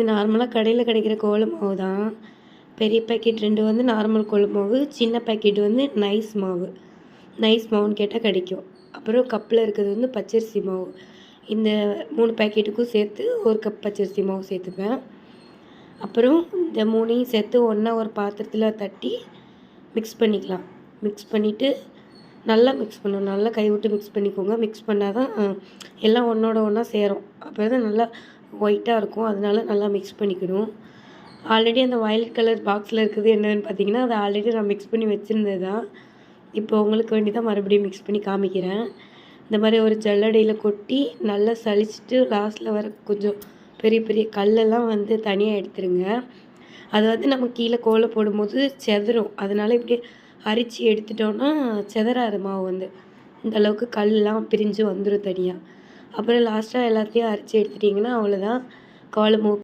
இது நார்மலாக கடையில் கிடைக்கிற கோல மாவு தான். பெரிய பேக்கெட் 2 வந்து நார்மல் கோல மாவு, சின்ன பேக்கெட் வந்து நைஸ் மாவு. நைஸ் மாவுன்னு கேட்டால் கிடைக்கும். அப்புறம் கப்பில் இருக்கிறது வந்து பச்சரிசி மாவு. இந்த 3 பேக்கெட்டுக்கும் சேர்த்து 1 கப் பச்சரிசி மாவு சேர்த்துப்பேன். அப்புறம் இந்த 3ஐயும் சேர்த்து ஒன்றா ஒரு பாத்திரத்தில் தட்டி மிக்ஸ் பண்ணிக்கலாம். மிக்ஸ் பண்ணிவிட்டு நல்லா மிக்ஸ் பண்ணணும். நல்லா கைவிட்டு மிக்ஸ் பண்ணிக்கோங்க. மிக்ஸ் பண்ணால் தான் எல்லாம் ஒன்றோட ஒன்றா சேரும். அப்போ தான் நல்லா ஒயிட்டாக இருக்கும். அதனால நல்லா மிக்ஸ் பண்ணிக்கணும். ஆல்ரெடி அந்த வயலட் கலர் பாக்ஸில் இருக்குது என்னென்னு பார்த்தீங்கன்னா, அதை ஆல்ரெடி நான் மிக்ஸ் பண்ணி வச்சுருந்தது தான். இப்போ உங்களுக்கு வேண்டி தான் மறுபடியும் மிக்ஸ் பண்ணி காமிக்கிறேன். இந்த மாதிரி ஒரு ஜல்லடையில் கொட்டி நல்லா சலிச்சிட்டு லாஸ்ட்டில் வர கொஞ்சம் பெரிய பெரிய கல்லெல்லாம் வந்து தனியாக எடுத்துருங்க. அது வந்து நம்ம கீழே கோல போடும்போது செதறும். அதனால் இப்படி அரிச்சு எடுத்துட்டோன்னா செதறாது மாவு வந்து. இந்த அளவுக்கு கல்லாம் பிரிஞ்சு வந்துடும் தனியாக. அப்புறம் லாஸ்ட்டாக எல்லாத்தையும் அரிச்சு எடுத்துட்டிங்கன்னா அவ்வளோதான். கோல மாவு